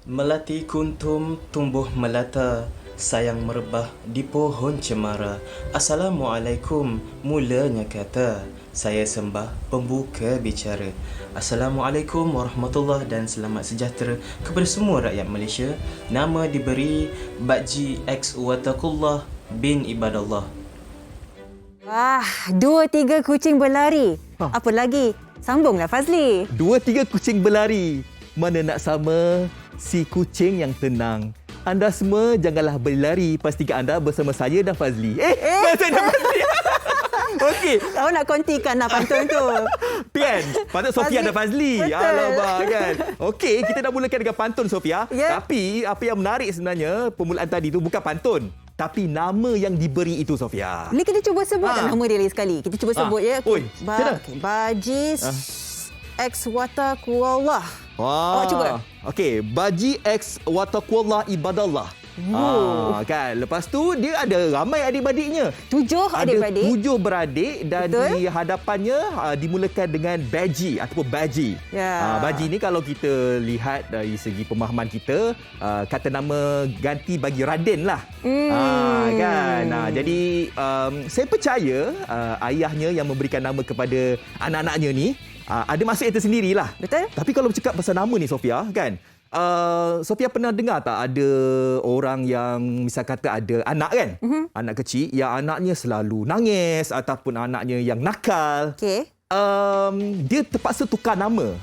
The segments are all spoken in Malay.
Melati kuntum tumbuh melata, sayang merebah di pohon cemara. Assalamualaikum, mulanya kata, saya sembah pembuka bicara. Assalamualaikum warahmatullahi dan selamat sejahtera kepada semua rakyat Malaysia. Nama diberi Bakji X Watakullah bin Ibadallah. Wah, 2-3 kucing berlari. Apa lagi? Sambunglah Fazli. 2-3 kucing berlari. Mana nak sama si kucing yang tenang. Anda semua janganlah berlari. Pastikan anda bersama saya dan Fazli. Saya dan Fazli. Okey. Tahu nak kontikan nak pantun tu. Kan? Patut Sofia dan Fazli. Betul. Alamak kan. Okey, kita dah mulakan dengan pantun Sofia. Ya. Tapi apa yang menarik sebenarnya permulaan tadi tu bukan pantun. Tapi nama yang diberi itu Sofia. Ni kita cuba sebut nama dia lagi sekali. Kita cuba sebut ya. Oi, Bajis X Watakullah. Wah. Awak cuba. Okey, Baji X Watakullah Ibadallah. Kan. Lepas tu dia ada ramai adik-beradiknya. 7 adik-beradik. Ada 7 beradik dan Betul. di hadapannya dimulakan dengan Baji ataupun Baji. Ya. Baji ni kalau kita lihat dari segi pemahaman kita, kata nama ganti bagi Raden lah. Kan. Jadi saya percaya ayahnya yang memberikan nama kepada anak-anaknya ni ada maksud yang tersendirilah. Betul. Tapi kalau bercakap pasal nama ni Sofia kan, Sofia pernah dengar tak ada orang yang misal kata ada anak kan, anak kecil yang anaknya selalu nangis ataupun anaknya yang nakal. Okey. Dia terpaksa tukar nama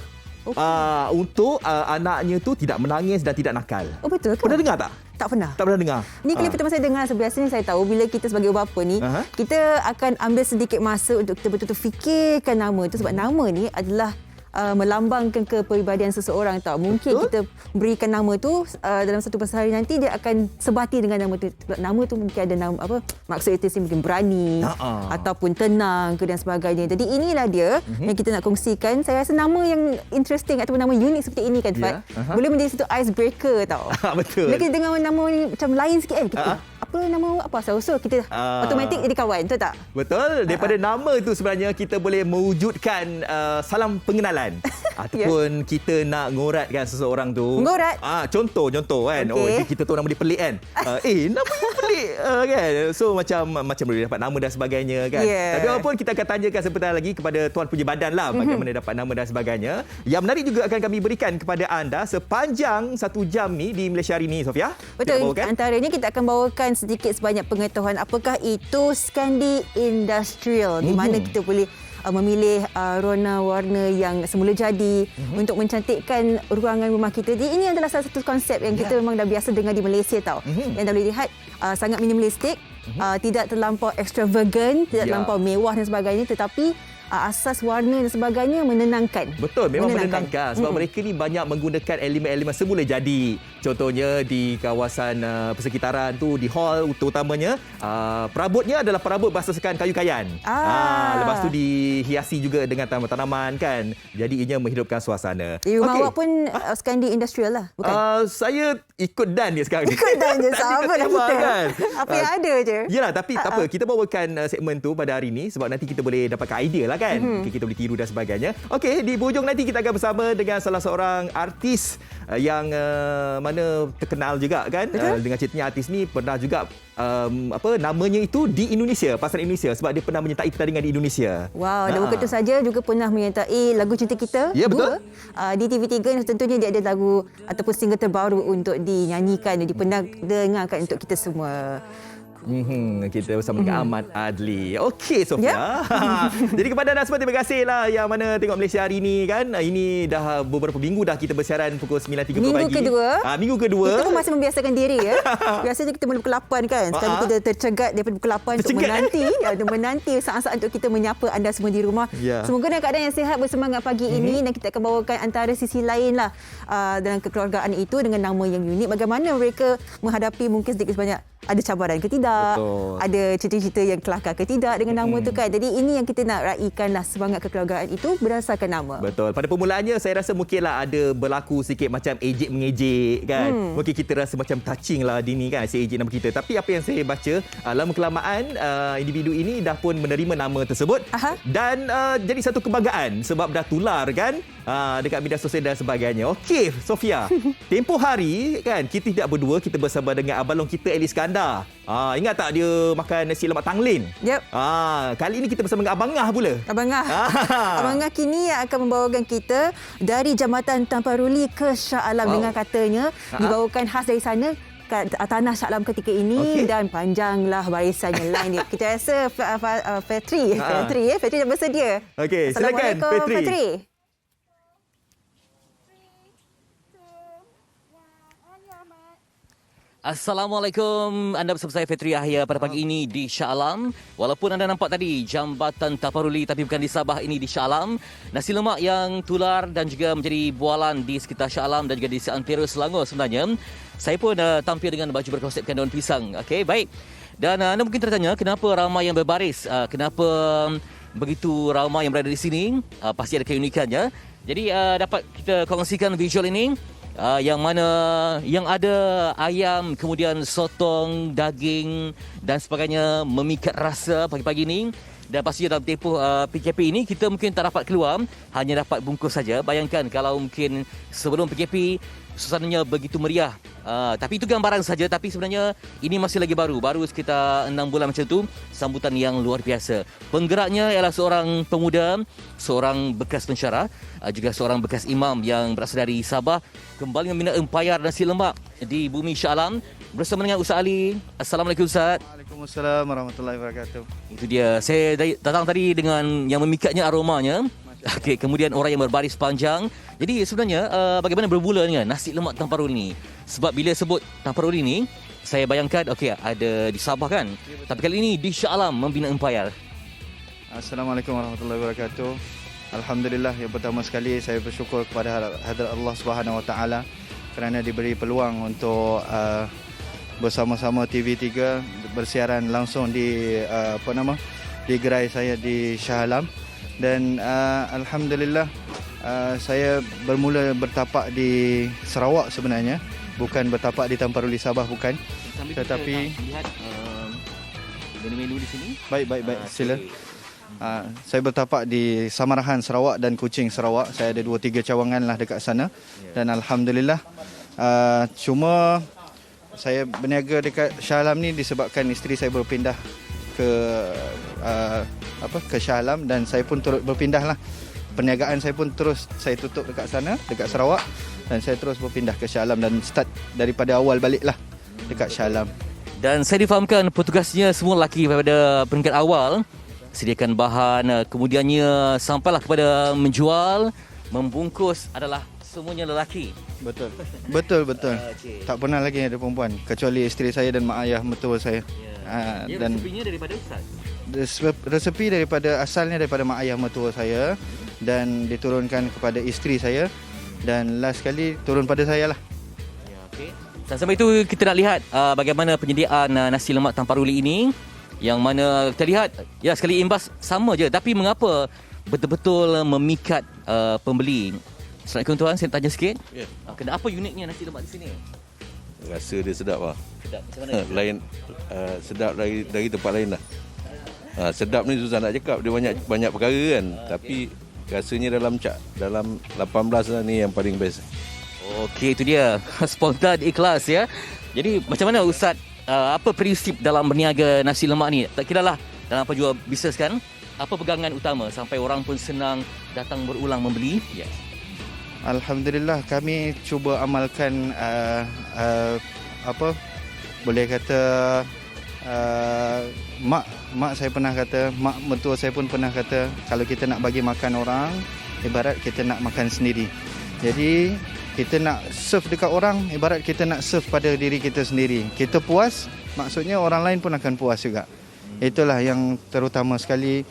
untuk anaknya tu tidak menangis dan tidak nakal. Oh betul ke? Pernah dengar tak? Tak pernah. Tak pernah dengar. Ni kali pertama saya dengar, biasanya saya tahu bila kita sebagai bapa ni, kita akan ambil sedikit masa untuk kita betul-betul fikirkan nama tu sebab nama ni adalah melambangkan kepribadian seseorang tau. Mungkin Betul. kita berikan nama tu dalam satu masa hari nanti dia akan sebati dengan nama tu. Sebab nama tu mungkin ada nama apa? Maksud itu mungkin berani ataupun tenang ke dan sebagainya. Jadi inilah dia yang kita nak kongsikan. Saya rasa nama yang interesting ataupun nama unik seperti ini kan Fat. Boleh menjadi satu icebreaker tau. Betul. Bila kita dengar nama ni macam lain sikit kita apa nama apa asal-usul kita automatik jadi kawan, betul tak? Betul. Daripada nama itu sebenarnya kita boleh mewujudkan salam pengenalan. Ataupun kita nak ngoratkan seseorang tu. Ngorat? Contoh kan. Okey. Kita tahu nama dia pelik kan. Nama dia pelik kan. So macam boleh dapat nama dan sebagainya kan. Yeah. Tapi walaupun kita akan tanyakan sebentar lagi kepada Tuan Punya Badan lah bagaimana dapat nama dan sebagainya. Yang menarik juga akan kami berikan kepada anda sepanjang 1 jam ni di Malaysia hari ni Sofia. Betul. Antaranya kita akan bawakan sedikit sebanyak pengetahuan apakah itu Skandi Industrial di mana kita boleh memilih warna-warna yang semula jadi untuk mencantikkan ruangan rumah kita. Jadi ini adalah salah satu konsep yang kita memang dah biasa dengar di Malaysia tau. Yang dah boleh lihat sangat minimalistik, tidak terlampau extravagant, tidak terlampau mewah dan sebagainya, tetapi asas warna dan sebagainya menenangkan. Betul, memang menenangkan. Sebab mereka ni banyak menggunakan elemen-elemen semula jadi. Contohnya di kawasan persekitaran tu, di hall terutamanya, perabotnya adalah perabot berasaskan kayu kayan. Lepas tu dihiasi juga dengan tanaman-tanaman kan. Jadi ianya menghidupkan suasana. Rumah awak pun Skandi Industrial lah, bukan? Saya ikut dan dia sekarang. Ikut dan je, sama lah kita. Kan? Apa yang ada je. Yalah, tapi tak apa. Kita bawakan segmen tu pada hari ni sebab nanti kita boleh dapatkan idea lah kan. Kita boleh tiru dan sebagainya. Okey, di hujung nanti kita akan bersama dengan salah seorang artis yang mana terkenal juga kan. Dengan ceritanya artis ni pernah juga namanya itu di Indonesia, pasaran Indonesia sebab dia pernah menyertai pertandingan di Indonesia. Wow, dan bukan itu saja juga pernah menyertai lagu Cinta Kita. Ya, betul. Di TV3 tentunya dia ada lagu ataupun single terbaru untuk dinyanyikan dan dipendengarkan untuk kita semua. Kita bersama dengan Ahmad Adli. Okey Sofia. Jadi kepada anda semua terima kasihlah yang mana tengok Malaysia hari ini kan. Ini dah beberapa minggu dah kita bersiaran pukul 9.30 pagi. Minggu kedua. Kita pun masih membiasakan diri ya. Biasanya kita mula pukul 8 kan. Sekarang kita tercegat daripada pukul 8 untuk menanti saat-saat untuk kita menyapa anda semua di rumah. Semoga dalam keadaan yang sihat, bersemangat pagi ini dan kita akan bawakan antara sisi lain lah dalam kekeluargaan itu dengan nama yang unik. Bagaimana mereka menghadapi mungkin sedikit sebanyak ada cabaran ke tidak, Betul. ada cerita-cerita yang kelakar ke tidak dengan nama tu kan. Jadi ini yang kita nak raikanlah semangat kekeluargaan itu berdasarkan nama. Betul. Pada permulaannya saya rasa mungkinlah ada berlaku sikit macam ejek mengejek kan. Mungkin kita rasa macam touching lah Dini kan si ejek nama kita. Tapi apa yang saya baca lama kelamaan individu ini dah pun menerima nama tersebut. Aha. Dan jadi satu kebanggaan sebab dah tular kan dekat media sosial dan sebagainya. Okey Sofia, tempoh hari kan kita tidak berdua, kita bersama dengan abang long kita Eli Iskandar. Ingat tak dia makan nasi lemak tanglin? Yep. Kali ini kita bersama dengan Abang Ngah pula. Abang Ngah. Abang Ngah kini akan membawakan kita dari Jambatan Tamparuli ke Shah Alam dengan katanya dibawakan khas dari sana tanah Shah Alam ketika ini dan panjanglah barisannya line dia. Kita rasa Fatri dah bersedia. Okey, silakan Assalamualaikum Fatri. Assalamualaikum, anda bersama saya Fetri Yahya pada pagi ini di Shah Alam. Walaupun anda nampak tadi Jambatan Taparuli tapi bukan di Sabah, ini di Shah Alam. Nasi lemak yang tular dan juga menjadi bualan di sekitar Shah Alam dan juga di seantero Selangor sebenarnya. Saya pun tampil dengan baju berkonsepkan daun pisang. Okey, baik. Dan anda mungkin tertanya kenapa ramai yang berbaris, kenapa begitu ramai yang berada di sini. Pasti ada keunikannya. Jadi dapat kita kongsikan visual ini. Yang mana yang ada ayam, kemudian sotong, daging dan sebagainya memikat rasa pagi-pagi ini. Dan pastinya dalam tempoh PKP ini kita mungkin tak dapat keluar, hanya dapat bungkus saja. Bayangkan kalau mungkin sebelum PKP suasananya begitu meriah. Tapi itu gambaran saja, tapi sebenarnya ini masih lagi baru sekitar 6 bulan macam tu. Sambutan yang luar biasa. Penggeraknya ialah seorang pemuda, seorang bekas pensyarah, juga seorang bekas imam yang berasal dari Sabah, kembali membina empayar nasi lemak di bumi Shah Alam bersama dengan Ustaz Ali. Assalamualaikum Ustaz. Waalaikumsalam warahmatullahi wabarakatuh. Itu dia. Saya datang tadi dengan yang memikatnya aromanya. Okey, kemudian orang yang berbaris panjang. Jadi sebenarnya bagaimana bermula dengan nasi lemak Tamparuli ni? Sebab bila sebut Tamparuli ni, saya bayangkan okey ada di Sabah kan. Tapi kali ini di Shah Alam membina empayar. Assalamualaikum warahmatullahi wabarakatuh. Alhamdulillah, yang pertama sekali saya bersyukur kepada hadrat Allah Subhanahu Wa Taala kerana diberi peluang untuk bersama-sama TV3 bersiaran langsung di di gerai saya di Shah Alam. Dan alhamdulillah saya bermula bertapak di Sarawak sebenarnya, bukan bertapak di Tamparuli Sabah, bukan. Tetapi lihat menu-menu di sini. Baik, sila. Saya bertapak di Samarahan Sarawak dan Kuching Sarawak. Saya ada 2-3 cawangan lah dekat sana. Dan alhamdulillah cuma saya berniaga dekat Shah Alam ni disebabkan isteri saya berpindah ke Shah Alam dan saya pun turut berpindah lah. Perniagaan saya pun terus saya tutup dekat sana, dekat Sarawak, dan saya terus berpindah ke Shah Alam dan start daripada awal balik lah dekat Shah Alam. Dan saya difahamkan petugasnya semua lelaki pada peringkat awal. Sediakan bahan, kemudiannya sampailah kepada menjual, membungkus adalah semuanya lelaki. Betul. Okay. Tak pernah lagi ada perempuan kecuali isteri saya dan mak ayah mertua saya. Dan resepinya daripada Ustaz? Resepi daripada asalnya daripada mak ayah mertua saya dan diturunkan kepada isteri saya dan last sekali turun pada saya lah. Ya, okey. Dan sampai itu kita nak lihat bagaimana penyediaan nasi lemak Tamparuli ini, yang mana kita lihat ya sekali imbas sama je, tapi mengapa betul-betul memikat pembeli. Assalamualaikum tuan, saya tanya sikit. Ya. Kenapa uniknya nasi lemak di sini? Rasa dia sedap lah. Sedap macam mana? Lain sedap dari tempat lain lah. Sedap ni susah nak cakap, dia banyak perkara kan. Tapi rasanya dalam 18 lah ni yang paling best. Okey, itu dia. Spontan, ikhlas ya. Jadi macam mana Ustaz, apa prinsip dalam berniaga nasi lemak ni? Tak kira lah dalam apa jua bisnes kan, apa pegangan utama sampai orang pun senang datang berulang membeli? Ya. Alhamdulillah, kami cuba amalkan boleh kata mak saya pernah kata, mak mertua saya pun pernah kata, kalau kita nak bagi makan orang, ibarat kita nak makan sendiri. Jadi kita nak serve dekat orang, ibarat kita nak serve pada diri kita sendiri. Kita puas, maksudnya orang lain pun akan puas juga. Itulah yang terutama sekali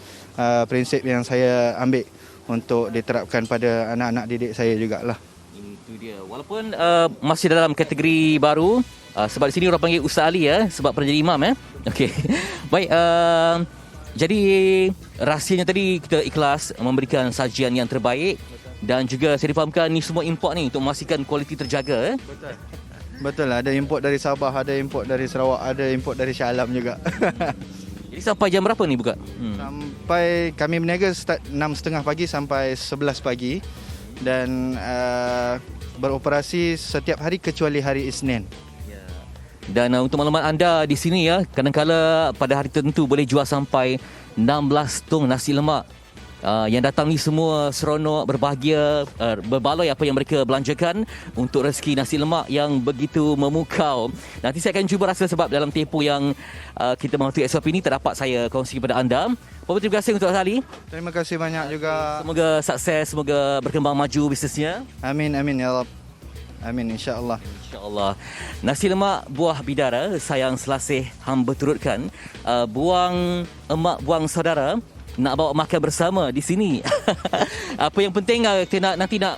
prinsip yang saya ambil untuk diterapkan pada anak-anak didik saya jugalah. Itu dia. Walaupun masih dalam kategori baru, Sebab di sini orang panggil Ustaz Ali sebab pernah jadi imam Okey. Baik, jadi rahsianya tadi kita ikhlas memberikan sajian yang terbaik dan juga saya difahamkan ni semua import ni untuk memastikan kualiti terjaga Betul lah, ada import dari Sabah, ada import dari Sarawak, ada import dari Shah Alam juga. Jadi sampai jam berapa ni buka? Sampai kami berniaga start 6.30 pagi sampai 11 pagi dan beroperasi setiap hari kecuali hari Isnin. Dan untuk maklumat anda di sini kadang-kala pada hari tertentu boleh jual sampai 16 tong nasi lemak. Yang datang ni semua seronok, berbahagia, berbaloi apa yang mereka belanjakan untuk rezeki nasi lemak yang begitu memukau. Nanti saya akan cuba rasa sebab dalam tempoh yang kita mematuhi SOP ini tak dapat saya kongsi kepada anda. Terima kasih untuk Ustaz Ali. Terima kasih banyak juga. Semoga sukses, semoga berkembang maju bisnesnya. Amin, amin ya Rabb. Amin, insya-Allah. InsyaAllah. Nasi lemak buah bidara, sayang selasih hamba turutkan. Buang emak, buang saudara, nak bawa makan bersama di sini. Apa yang penting kita nanti nak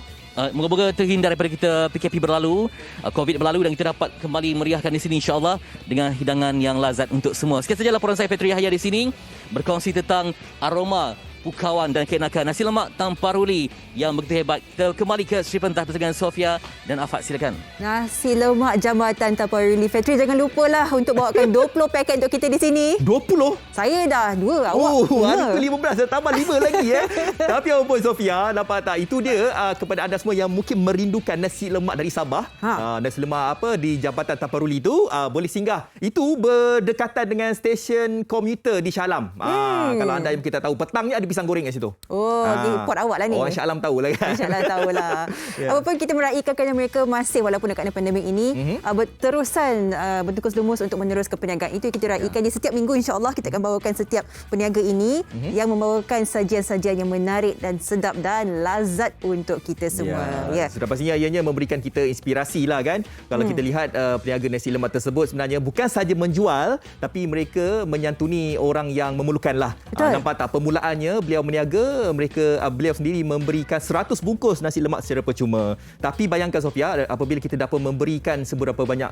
moga-moga terhindar daripada kita PKP berlalu, COVID berlalu dan kita dapat kembali meriahkan di sini insya-Allah dengan hidangan yang lazat untuk semua. Sekian saja laporan saya Fetri Yahya di sini berkongsi tentang aroma pukauan dan keenakan nasi lemak Tamparuli yang begitu hebat. Kita kembali ke Sri Pentah bersama dengan Sofia dan Afat, silakan. Nasi lemak Jambatan Tamparuli. Fetri, jangan lupalah untuk bawakan 20 paket untuk kita di sini. 20? Saya dah 2, awak hari 5. ke-15 dah tambah 5 lagi Tapi apapun Sofia, nampak tak? Itu dia kepada anda semua yang mungkin merindukan nasi lemak dari Sabah. Nasi lemak apa di Jambatan Tamparuli itu boleh singgah. Itu berdekatan dengan stesen komuter di Shah Alam. Kalau anda yang kita tahu petangnya ada pisang goreng kat situ. Import awak lah ni. Orang Shah Alam tahulah kan. InsyaAllah tahulah. Apapun kita meraihkan kerana mereka masih walaupun dekat pandemik ini berterusan bertukus lumus untuk meneruskan perniagaan itu kita raikan di setiap minggu insya-Allah kita akan bawakan setiap peniaga ini yang membawakan sajian-sajian yang menarik dan sedap dan lazat untuk kita semua. Sudah pastinya ianya memberikan kita inspirasi lah kan. Kalau kita lihat peniaga nasi lemak tersebut sebenarnya bukan saja menjual tapi mereka menyantuni orang yang memerlukan lah. Nampak tak permulaannya beliau meniaga, beliau sendiri memberikan 100 bungkus nasi lemak secara percuma. Tapi bayangkan Sofia, apabila kita dapat memberikan seberapa banyak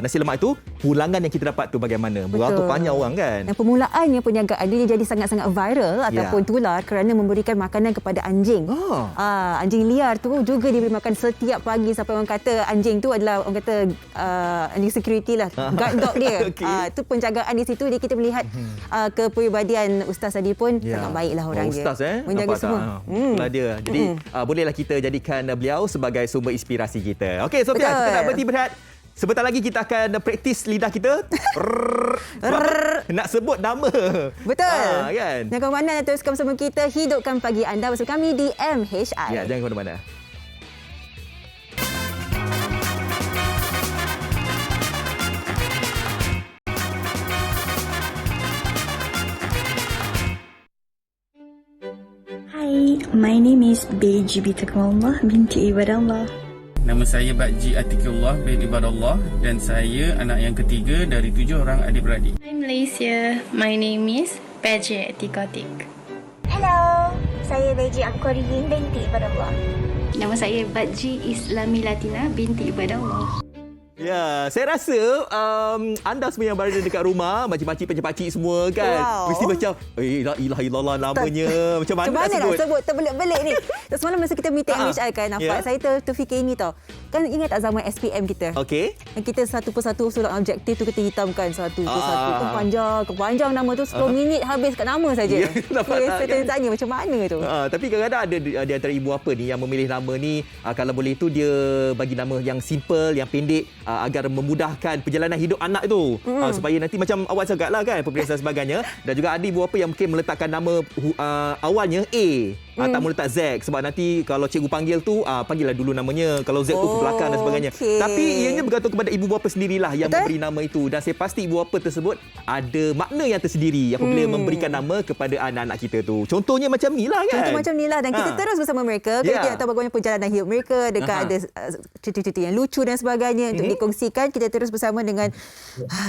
nasi lemak itu, pulangan yang kita dapat tu bagaimana? Berapa banyak orang kan? Dan permulaannya perniagaan dia jadi sangat-sangat viral ataupun tular kerana memberikan makanan kepada anjing. Anjing liar tu juga diberi makan setiap pagi sampai orang kata anjing tu adalah orang kata anjing security lah, guard dog dia. Itu penjagaan di situ. Jadi kita melihat kepribadian Ustaz tadi pun sangat baiklah orang dia. Ustaz menjaga nampak semua. Itulah dia. Jadi bolehlah kita jadikan beliau sebagai sumber inspirasi kita. Okey Sofia, kita nak berhenti berehat. Sebentar lagi kita akan praktis lidah kita. Nak sebut nama. Betul. Kan? Jangan ke mana, teruskan bersama kita. Hidupkan pagi anda bersama kami di MHI. Ya, jangan ke mana-mana. Hi, my name is Beji Bitaqwallah binti Ibadallah. Nama saya Bakji Atikullah bin Ibadallah dan saya anak yang ketiga dari 7 orang adik-beradik. Hi Malaysia, my name is Beji Atikotik. Hello, saya Beji Akoriyin binti Ibadallah. Nama saya Bakji Islami Latina binti Ibadallah. Ya, saya rasa anda semua yang berada dekat rumah, makcik-makcik, pakcik-pakcik semua kan, mesti macam la ilaha illallah namanya. Macam mana nak sebut terbelit-belit ni. Semalam masa kita meeting MHI kan, nampak saya terfikir ini tau. Kan ingat tak zaman SPM kita? Okey. Kita satu persatu surat objektif tu kita hitamkan satu persatu. Kepanjang nama tu 10 minit habis kat nama saja. Saya tanya macam mana tu. Tapi kadang-kadang ada di antara ibu apa ni yang memilih nama ni, kalau boleh tu dia bagi nama yang simple, yang pendek, agar memudahkan perjalanan hidup anak itu. Supaya nanti macam awal cakap lah kan, peperiksaan dan sebagainya. Dan juga ada ibu apa yang mungkin meletakkan nama awalnya A, tak mau letak Z. Sebab nanti kalau cikgu panggil tu, panggillah dulu namanya. Kalau Z tu ke belakang dan sebagainya. Tapi ianya bergantung kepada ibu bapa sendirilah yang memberi nama itu. Dan saya pasti ibu bapa tersebut ada makna yang tersendiri apabila memberikan nama kepada anak-anak kita tu. Contohnya macam ni lah kan. Contoh macam ni lah. Dan kita terus bersama mereka. Kita nak tahu bagaimana perjalanan hidup mereka. Dekat ada cerita-cerita yang lucu dan sebagainya untuk dikongsikan. Kita terus bersama dengan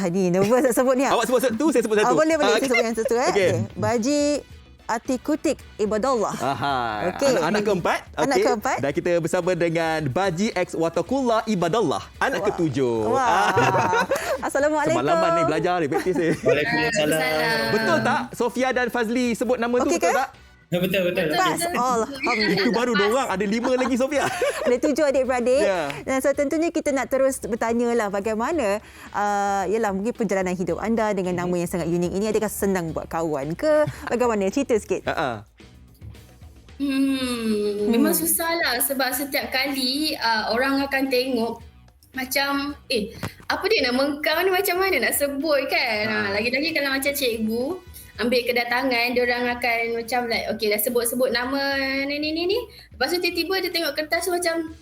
ni nervous nak sebut ni. Awak sebut satu, saya sebut satu. Boleh. Saya sebut yang satu. Okay. Baji Atikutik Ibadallah. Aha. Okey. Anak keempat. Anak Okey. keempat. Dan kita bersama dengan Baji X Watakullah Ibadallah. Anak ketujuh. Wah. Assalamualaikum. Semalaman ni belajar ni, praktis ni. Waalaikumsalam. Betul tak Sofia dan Fazli sebut nama tu, Okey betul ke? tak? Betul. Pas. Alhamdulillah. Itu baru 2 orang, ada 5 lagi Sofia. Ada 7 adik-beradik. Ya. Dan so tentunya kita nak terus bertanya lah bagaimana yalah mungkin perjalanan hidup anda dengan nama yang sangat unik ini. Adakah senang buat kawan ke? Bagaimana? Cerita sikit. Memang susah lah sebab setiap kali orang akan tengok macam apa dia nama kau ni macam mana nak sebut kan. Lagi-lagi kalau macam cikgu ambil kedatangan, dia orang akan macam like okey dah sebut-sebut nama ni. Lepas tu tiba-tiba dia tengok kertas tu macam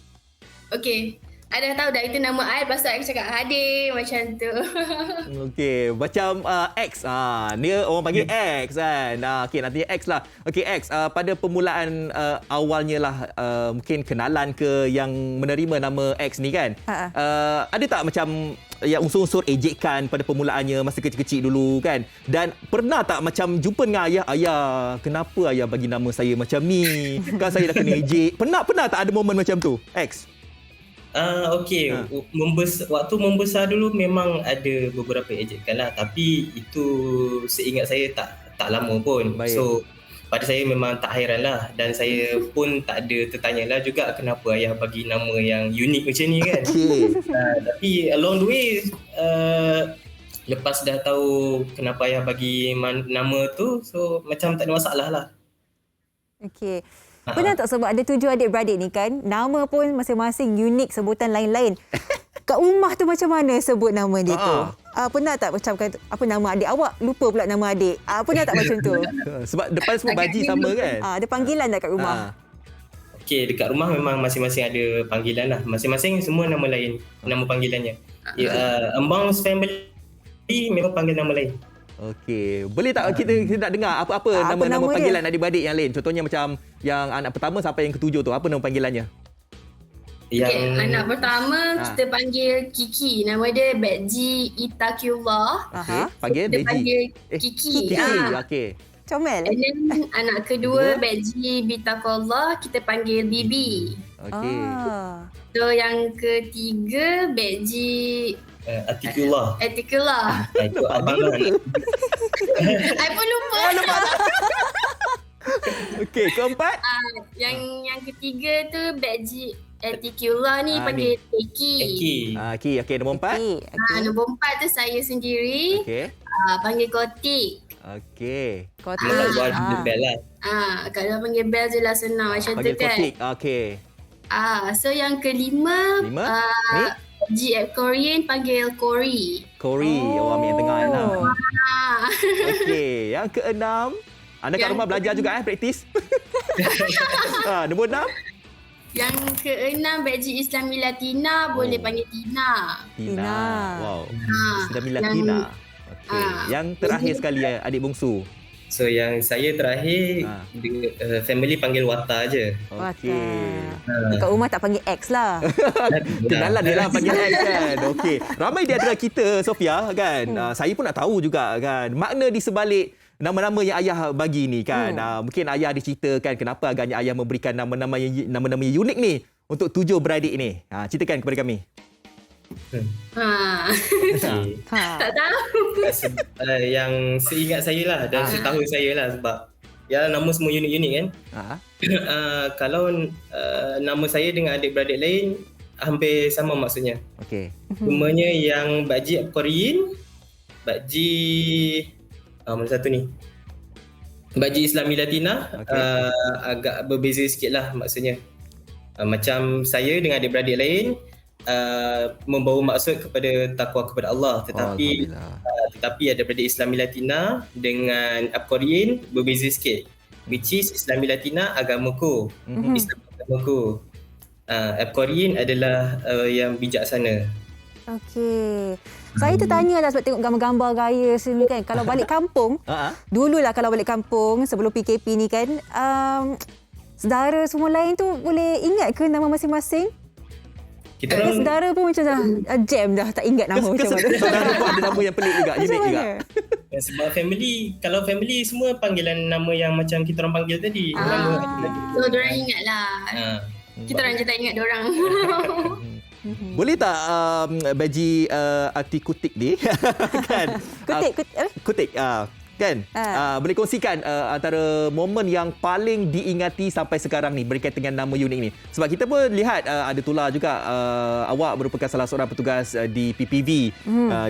okey, I dah tahu dah itu nama I, lepas tu I cakap hadir macam tu. Okey, macam X. Dia orang panggil X kan. Okey, nanti X lah. Okey, X. Pada permulaan awalnya lah mungkin kenalan ke yang menerima nama X ni kan. Ada tak macam yang unsur-unsur ejekan pada permulaannya masa kecil-kecil dulu kan? Dan pernah tak macam jumpa dengan ayah, kenapa ayah bagi nama saya macam ni? Kan saya dah kena ejek. Pernah tak ada momen macam tu, X? Okey, waktu membesar dulu memang ada beberapa ejekan lah, tapi itu seingat saya tak lama pun. Baik. So pada saya memang tak hairan lah, dan saya pun tak ada tertanya lah juga kenapa ayah bagi nama yang unik macam ni kan. Tapi along the way lepas dah tahu kenapa ayah bagi nama tu, so macam tak ada masalah lah. Okey. Pernah tak sebab ada 7 adik-beradik ni kan, nama pun masing-masing unik, sebutan lain-lain. Kat rumah tu macam mana sebut nama dia tu? Pernah tak macam apa nama adik awak? Lupa pula nama adik. Pernah tak macam tu? Sebab depan semua baji sama kan? Ada panggilan tak kat rumah? Okey, dekat rumah memang masing-masing ada panggilan lah. Masing-masing semua nama lain, nama panggilannya. Amongst family memang panggil nama lain. Okey, boleh tak kita nak dengar apa nama-nama panggilan adik-beradik yang lain? Contohnya macam yang anak pertama sampai yang ketujuh tu, apa nama panggilannya? Anak pertama kita panggil Kiki, nama dia Beji Itaqiullah. Panggil kita Beji. Panggil Kiki. Okey. Comel. And then anak kedua Beji Bitakullah, kita panggil Bibi. Okey. So yang ketiga Beji Atikullah. Itu abang lah. I pun lupa. Okey, keempat? Yang ketiga tu Beji Atikullah ni panggil Eki. Okey, nombor 4. Nombor 4 tu saya sendiri. Okey. Panggil Kotik. Okey. Kotik. Kalau panggil Bel je lah senang macam tu kan. Panggil Kotik. Okey. So yang kelima GF Korean panggil Kori. Orang yang tengah ni lah. Okey, yang keenam. Anda kat rumah belajar juga praktis. Nombor 6. Yang keenam Beji Islami Latina, boleh panggil Tina. Wow. Islami Latina. Okey. Yang terakhir sekali adik bungsu. So yang saya terakhir family panggil Wata je. Okey. Dekat rumah tak panggil X lah. Kenalan dia lah panggil X kan. Okey. Ramai di antara kita Sofia kan. Saya pun nak tahu juga kan makna di sebalik nama-nama yang ayah bagi ni kan. Mungkin ayah diceritakan kenapa agaknya ayah memberikan nama-nama yang unik ni untuk 7 beradik ni. Ceritakan kepada kami. Tak tahu. Yang seingat saya lah dan setahu saya lah, sebab ya nama semua unik-unik kan. Kalau nama saya dengan adik-beradik lain hampir sama maksudnya. Okey. Cumanya yang Bakji Korean, Bakji mana satu ni? Bakji Islami Latina agak berbeza sikit lah maksudnya. Macam saya dengan adik-beradik lain membawa maksud kepada takwa kepada Allah, tetapi adik-beradik Islami Latina dengan Korean berbeza sikit, which is Islami Latina agamaku, Islam agamaku. Korean adalah yang bijaksana. Okey. Saya tertanya lah sebab tengok gambar-gambar raya sini kan. Kalau balik kampung, dululah kalau balik kampung sebelum PKP ni kan, saudara semua lain tu boleh ingat ke nama masing-masing? Kita Ada orang saudara pun macam dah jam dah, tak ingat nama macam mana. Saudara pun ada nama yang pelik juga, Macam unik juga. mana? sebab family, kalau family semua panggilan nama yang macam kita orang panggil tadi. Nama lagi. So diorang ingat lah. Kita orang je tak ingat diorang. Boleh tak Baji arti kutik ni kan? Kutik kan? Boleh kongsikan antara momen yang paling diingati sampai sekarang ni berkaitan dengan nama unik ni. Sebab kita pun lihat ada tular juga awak merupakan salah seorang petugas di PPV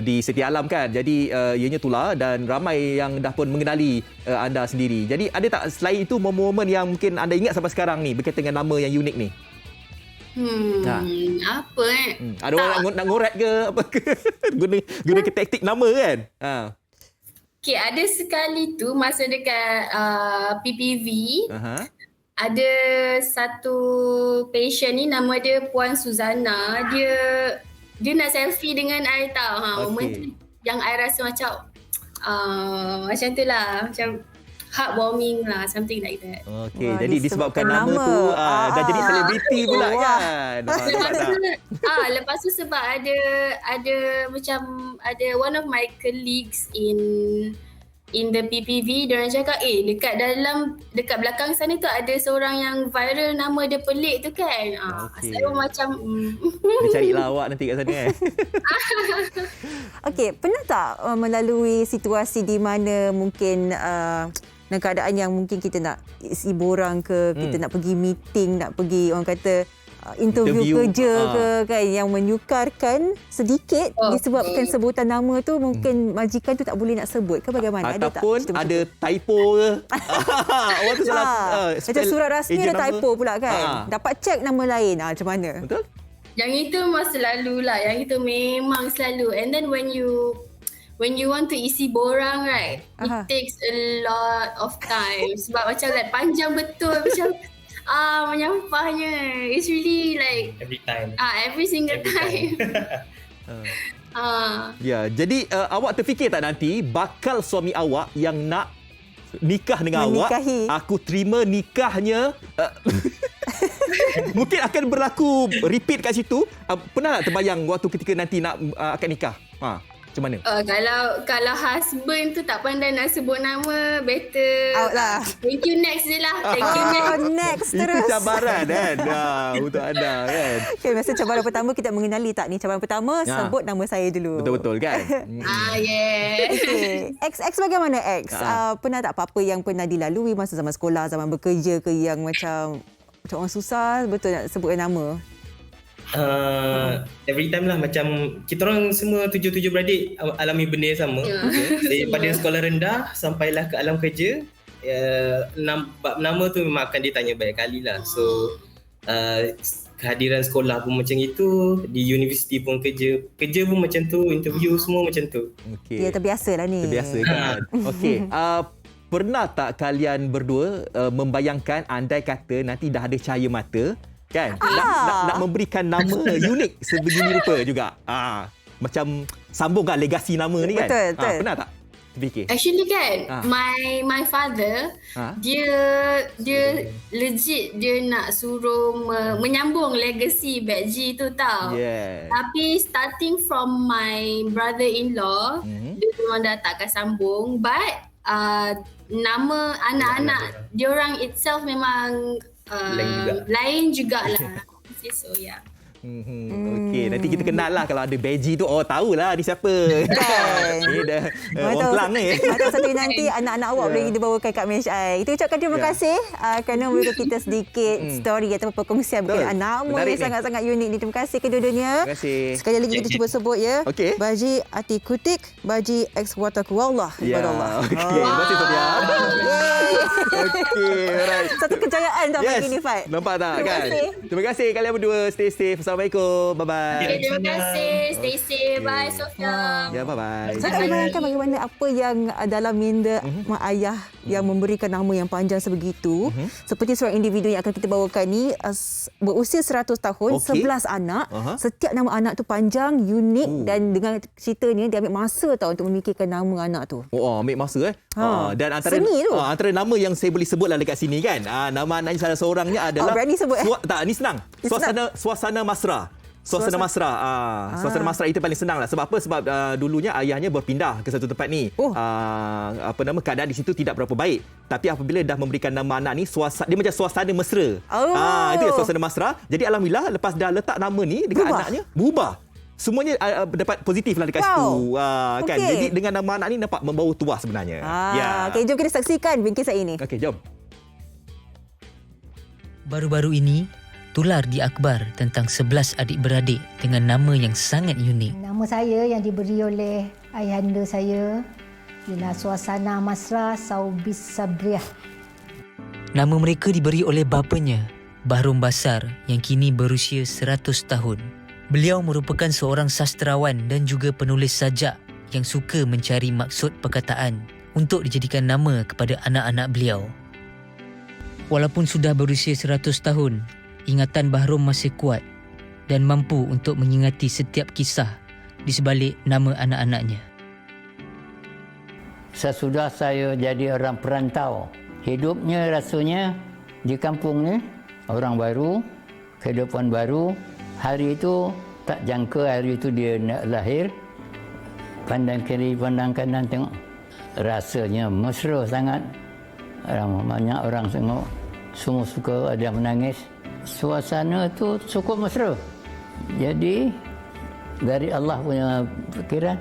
di Setia Alam kan. Jadi ianya tular dan ramai yang dah pun mengenali anda sendiri. Jadi ada tak selain itu momen-momen yang mungkin anda ingat sampai sekarang ni berkaitan dengan nama yang unik ni? Apa Ada orang nak ngorat ke apa ke? guna ke taktik nama kan? Okay, ada sekali tu masa dekat PPV, ada satu patient ni nama dia Puan Suzana. Dia nak selfie dengan I tau. Moment tu yang I rasa macam macam tu lah, macam heartwarming lah, something like that. Okey, jadi disebabkan nama tu dah jadi selebriti pula kan. Lepas tu sebab ada macam ada one of my colleagues in the PPV, diorang cakap dekat belakang sana tu ada seorang yang viral, nama dia pelik tu kan. Saya macam dia carilah awak nanti kat sana kan. Okey, pernah tak melalui situasi di mana mungkin dalam keadaan yang mungkin kita nak isi borang ke, kita nak pergi meeting, nak pergi orang kata interview kerja ke kan, yang menyukarkan sedikit disebabkan sebutan nama tu mungkin majikan tu tak boleh nak sebut ke bagaimana? Ataupun ada typo ke. Orang tu salah macam surat rasmi ada typo pula kan. Dapat cek nama lain. Macam mana? Betul? Yang itu masa lalu lah. Yang itu memang selalu. And then when you want to isi borang, right, it takes a lot of time. Sebab macam like panjang betul. Macam menyampahnya. It's really like every time. Every single time. Ya, jadi awak terfikir tak nanti bakal suami awak yang nak nikah dengan menikahi awak, aku terima nikahnya, mungkin akan berlaku repeat kat situ. Pernah tak terbayang waktu ketika nanti nak akan nikah? Macam mana? Kalau husband tu tak pandai nak sebut nama, better out lah. Thank you next je lah. Thank you next terus. Itu cabaran kan untuk anda kan. Okay, masa cabaran pertama kita mengenali tak ni? Cabaran pertama sebut nama saya dulu. Betul-betul kan. Yeah. Okay. X bagaimana X? Pernah tak apa-apa yang pernah dilalui masa zaman sekolah, zaman bekerja ke yang macam orang susah betul nak sebutkan nama? Every time lah, macam kita orang semua 7 beradik alami benda yang sama. Daripada sekolah rendah sampailah ke alam kerja, nama tu memang akan ditanya banyak kali lah. So kehadiran sekolah pun macam itu, di universiti pun kerja pun macam tu, interview semua macam tu. Ya, terbiasa lah ni. Terbiasa kan. Okey. Pernah tak kalian berdua membayangkan andai kata nanti dah ada cahaya mata kan, nak memberikan nama unik sebegini rupa juga, macam sambungkan legasi nama ni kan? Betul. Pernah tak terfikir? Actually kan, my father dia legit dia nak suruh menyambung legasi Baji tu tau. Tapi starting from my brother-in-law, dia memang dah takkan sambung, but nama anak-anak diorang itself memang lain jugalah. So yeah. Okey, nanti kita kenal lah kalau ada Baji tu. Tahulah ni siapa. Ni dah orang Kelang ni. Atau satu nanti anak-anak awak boleh kita bawakan kat MHI. Kita ucapkan terima kasih kerana memberikan kita sedikit story atau perkongsian berkenaan nama yang sangat-sangat unik ni. Terima kasih kedua-duanya. Terima kasih. Sekali lagi kita cuba sebut ya. Baji Ati Kutik, Baji X Watakuwallah. Ibadallah. Okey, terima kasih Sonia. Okey, alright. Satu kejayaan tau pagi ni, Fat. Nampak tak kan? Terima kasih kalian berdua. Stay safe. Assalamualaikum. Bye-bye. Terima kasih. Stay safe. Bye, Sofia. Ya, bye-bye. Saya tak bayangkan bagaimana apa yang dalam minda mak ayah yang memberikan nama yang panjang sebegitu. Seperti seorang individu yang akan kita bawakan ni, berusia 100 tahun, 11 anak. Setiap nama anak tu panjang, unik dan dengan ceritanya dia ambil masa tau untuk memikirkan nama anak tu. Ambil masa dan antara seni tu. Antara nama yang saya boleh sebutlah dekat sini kan. Nama anaknya salah seorangnya adalah berani sebut tak, ni senang. Suasana Masra. Suasana Masra. Suasana Masra itu paling senang lah. Sebab apa? Sebab dulunya ayahnya berpindah ke satu tempat ni. Keadaan di situ tidak berapa baik. Tapi apabila dah memberikan nama anak ni, dia macam suasana mesra. Itu dia suasana Masra. Jadi alhamdulillah lepas dah letak nama ni dekat anaknya, berubah. Semuanya dapat positif lah dekat situ. Kan? Jadi dengan nama anak ni nampak membawa tuah sebenarnya. Okey, jom kita saksikan bingkisan ini. Okey, jom. Baru-baru ini, tular di akhbar tentang 11 adik-beradik dengan nama yang sangat unik. Nama saya yang diberi oleh ayahanda saya ialah Suasana Masra Saubis Sabriah. Nama mereka diberi oleh bapanya, Bahrom Basar, yang kini berusia 100 tahun. Beliau merupakan seorang sastrawan dan juga penulis sajak yang suka mencari maksud perkataan untuk dijadikan nama kepada anak-anak beliau. Walaupun sudah berusia 100 tahun, ingatan Bahrom masih kuat dan mampu untuk mengingati setiap kisah di sebalik nama anak-anaknya. Sesudah saya jadi orang perantau, hidupnya rasanya di kampung ni, orang baru, kehidupan baru. Hari itu tak jangka hari itu dia nak lahir. Pandang kiri, pandang kanan tengok. Rasanya mesra sangat. Banyak orang tengok. Semua suka, ada yang menangis. Suasana tu cukup mesra. Jadi dari Allah punya fikiran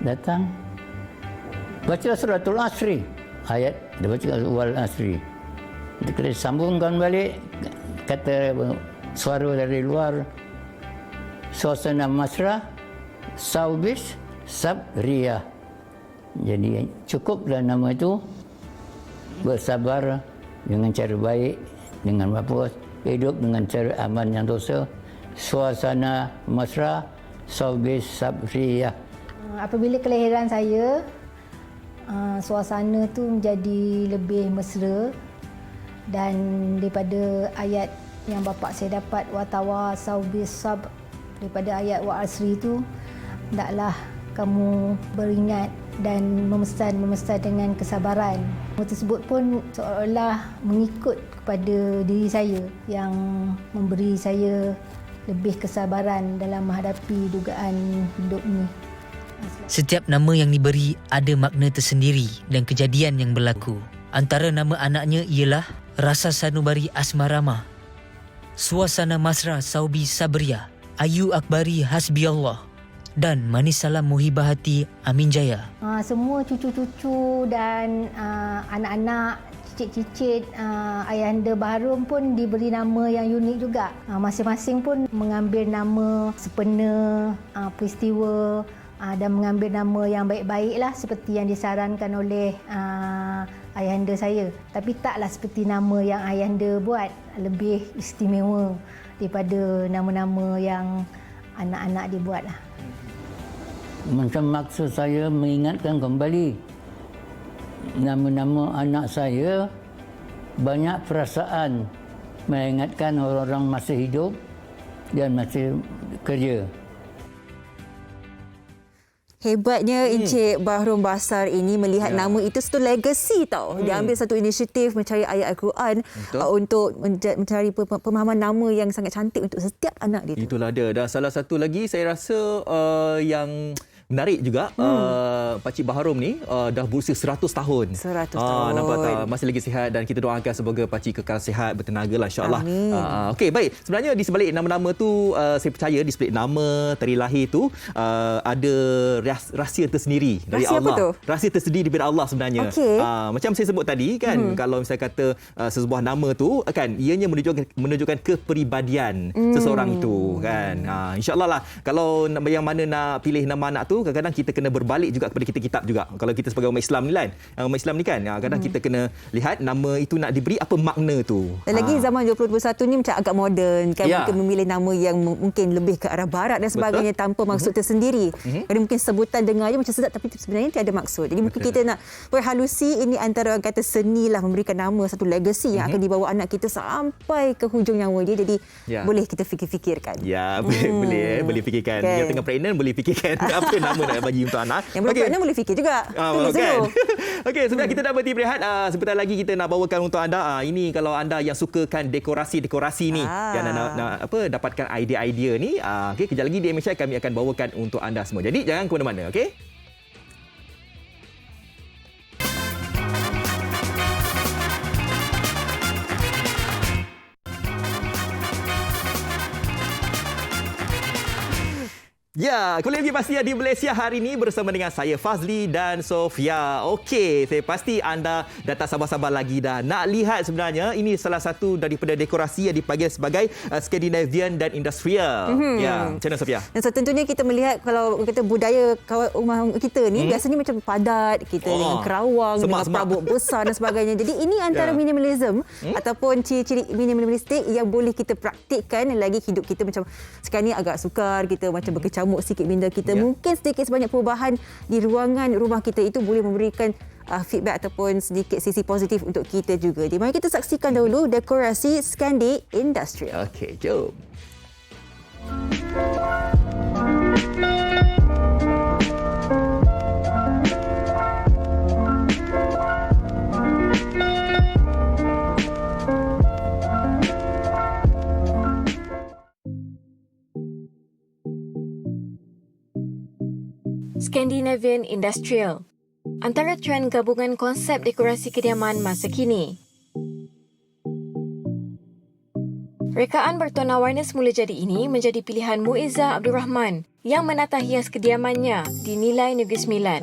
datang baca suratul Asri, ayat dia baca wal Asri, kita sambungkan balik kata suara dari luar, Suasana Masra Saubis Sabriah. Jadi cukuplah nama itu, bersabar dengan cara baik, dengan bagus, hidup dengan cara aman yang dosa. Suasana Masra Saubis Sabriah. Apabila kelahiran saya, suasana tu menjadi lebih mesra, dan daripada ayat yang bapa saya dapat watawa saubis sab, daripada ayat wa asri tu, hendaklah kamu beringat dan memesan dengan kesabaran. Tersebut pun seolah mengikut kepada diri saya yang memberi saya lebih kesabaran dalam menghadapi dugaan hidup ini. Setiap nama yang diberi ada makna tersendiri dan kejadian yang berlaku. Antara nama anaknya ialah Rasa Sanubari Asmarama, Suasana Masra Saubi Sabriah, Ayu Akbari Hasbiallah dan Manis Salam Muhibahati Amin Jaya. Semua cucu-cucu dan anak-anak, cicit-cicit ayahanda Bahrom pun diberi nama yang unik juga. Masing-masing pun mengambil nama sepena peristiwa dan mengambil nama yang baik-baik lah, seperti yang disarankan oleh ayahanda saya. Tapi taklah seperti nama yang ayahanda buat, lebih istimewa daripada nama-nama yang anak-anak dibuat lah. Macam maksud saya mengingatkan kembali nama-nama anak saya, banyak perasaan mengingatkan orang-orang masih hidup dan masih kerja. Hebatnya Encik Bahrom Basar ini melihat nama itu satu legacy tau. Dia ambil satu inisiatif mencari ayat Al-Quran untuk mencari pemahaman nama yang sangat cantik untuk setiap anak dia. Itulah dia. Dan salah satu lagi saya rasa yang menarik juga, Pakcik Bahrom ni dah berusia 100 tahun. 100 tahun. Nampak tak? Masih lagi sihat, dan kita doakan semoga Pakcik kekal sihat, bertenaga lah, insyaAllah. Okey, baik. Sebenarnya di sebalik nama-nama tu, saya percaya di sebalik nama, tarikh lahir tu, ada rahsia tersendiri dari rahsia Allah. Apa tu? Rahsia tersendiri daripada Allah sebenarnya. Okay. Macam saya sebut tadi kan, kalau misalnya kata sesebuah nama tu kan, ianya menunjukkan kepribadian seseorang itu kan. InsyaAllah lah, kalau yang mana nak pilih nama anak tu, kadang-kadang kita kena berbalik juga kepada kitab juga. Kalau kita sebagai umat Islam ni kan, kadang kita kena lihat nama itu nak diberi apa makna tu. Dan lagi zaman 2021 ni macam agak moden kan, mungkin memilih nama yang mungkin lebih ke arah barat dan sebagainya. Betul. Tanpa maksud tersendiri. Jadi mungkin sebutan dengar je macam sedap, tapi sebenarnya tiada maksud. Jadi mungkin kita nak perhalusi, ini antara orang kata seni lah, memberikan nama satu legacy yang akan dibawa anak kita sampai ke hujung nyawa dia. Jadi boleh kita fikir-fikirkan. Ya, boleh fikirkan. Yang tengah pregnant boleh fikirkan apa nama nak bagi untuk anak. Yang belum pregnant boleh fikir juga. Tunggu dulu. Okey, sebenarnya kita dah berhenti berehat. Sebentar lagi kita nak bawakan untuk anda. Ini kalau anda yang sukakan dekorasi-dekorasi ni, yang nak dapatkan idea-idea ni, okey, kejap lagi di MHI kami akan bawakan untuk anda semua. Jadi jangan ke mana-mana, okey? Ya, kembali lagi pasti di Malaysia hari ini bersama dengan saya Fazli dan Sofia. Okey, saya pasti anda dah tak sabar-sabar lagi dah nak lihat sebenarnya ini salah satu daripada dekorasi yang dipanggil sebagai Scandinavian dan Industrial. Ya, macam mana Sofia? Dan so, tentunya kita melihat kalau kita budaya rumah kita ni biasanya macam padat, kita dengan kerawang, dengan perabot besar dan sebagainya. Jadi ini antara minimalism ataupun ciri-ciri minimalistik yang boleh kita praktikkan lagi hidup kita macam sekarang ni agak sukar, kita macam berkecamuk sikit minda kita. Mungkin sedikit sebanyak perubahan di ruangan rumah kita itu boleh memberikan feedback ataupun sedikit sisi positif untuk kita juga. Jadi mari kita saksikan dahulu dekorasi Scandi Industrial. Okey, jom. Scandinavian Industrial, antara trend gabungan konsep dekorasi kediaman masa kini. Rekaan bertona warna semula jadi ini menjadi pilihan Muizzah Abdul Rahman yang menata hias kediamannya di Nilai Negeri Sembilan.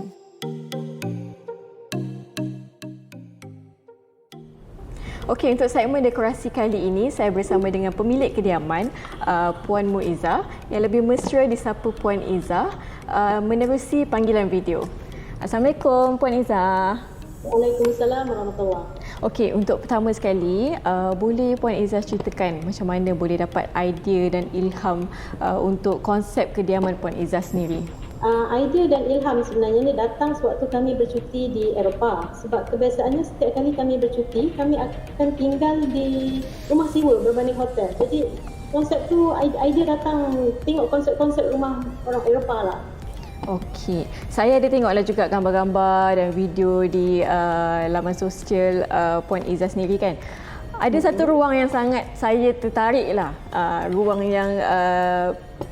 Okey, untuk segmen dekorasi kali ini saya bersama dengan pemilik kediaman Puan Muizzah yang lebih mesra disapa Puan Izzah menerusi panggilan video. Assalamualaikum Puan Izzah. Waalaikumsalam warahmatullahi. Okey, untuk pertama sekali boleh Puan Izzah ceritakan macam mana boleh dapat idea dan ilham untuk konsep kediaman Puan Izzah sendiri? Idea dan ilham sebenarnya ni datang sewaktu kami bercuti di Eropah. Sebab kebiasaannya setiap kali kami bercuti, kami akan tinggal di rumah sewa berbanding hotel. Jadi konsep tu, idea datang tengok konsep-konsep rumah orang Eropah lah. Okey, saya ada tengoklah juga gambar-gambar dan video di laman sosial Puan Izzah sendiri kan. Ada satu ruang yang sangat saya tertarik lah, ruang yang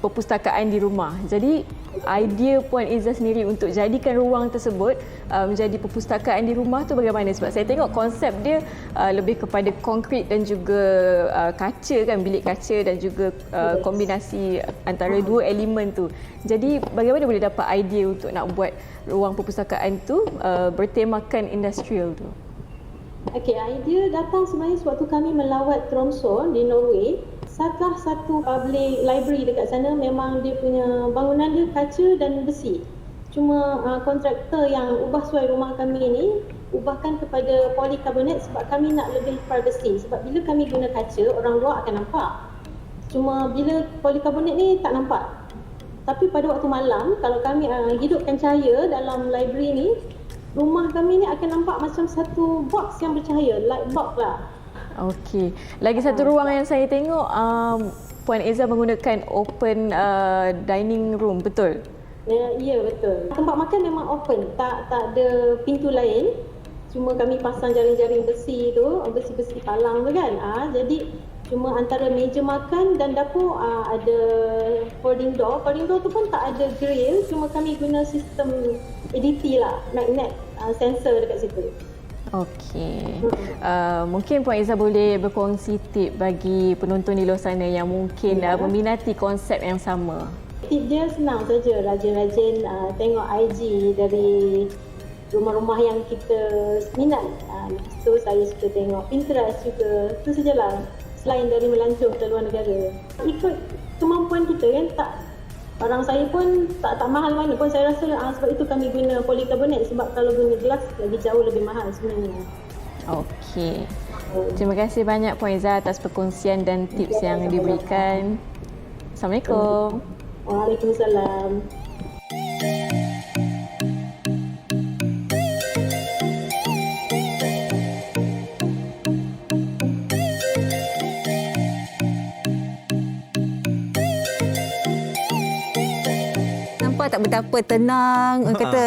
perpustakaan di rumah. Jadi idea Puan Izzah sendiri untuk jadikan ruang tersebut menjadi perpustakaan di rumah tu bagaimana? Sebab saya tengok konsep dia lebih kepada konkrit dan juga kaca kan, bilik kaca dan juga kombinasi antara dua elemen tu. Jadi bagaimana boleh dapat idea untuk nak buat ruang perpustakaan tu bertemakan industrial tu? Okey, idea datang sebenarnya sewaktu kami melawat Tromsø di Norway. Salah satu public library dekat sana memang dia punya bangunan dia kaca dan besi. Cuma kontraktor yang ubah suai rumah kami ni ubahkan kepada polikarbonat sebab kami nak lebih privacy. Sebab bila kami guna kaca, orang luar akan nampak. Cuma bila polikarbonat ni tak nampak. Tapi pada waktu malam, kalau kami hidupkan cahaya dalam library ni, rumah kami ni akan nampak macam satu box yang bercahaya, light box lah. Okey. Lagi satu ruang yang saya tengok Puan Izzah menggunakan open dining room, betul? Ya, betul. Tempat makan memang open, tak ada pintu lain. Cuma kami pasang jaring-jaring besi tu, besi-besi palang tu kan. Jadi cuma antara meja makan dan dapur ada folding door. Folding door tu pun tak ada grill, cuma kami guna sistem EDT lah, magnet sensor dekat situ. Okey. Mungkin Puan Izzah boleh berkongsi tip bagi penonton di luar sana yang mungkin meminati konsep yang sama. Tip dia senang saja, rajin-rajin tengok IG dari rumah-rumah yang kita minat. Lepas tu saya suka tengok Pinterest juga. Itu sajalah. Selain dari melancong ke luar negara. Ikut kemampuan kita kan, tak barang saya pun tak mahal mana pun saya rasa sebab itu kami guna polikarbonat sebab kalau guna gelas lagi jauh lebih mahal sebenarnya. Okey. Terima kasih banyak Puan Izzah atas perkongsian dan tips yang diberikan. Assalamualaikum. Waalaikumsalam. nampak tak betapa tenang, orang kata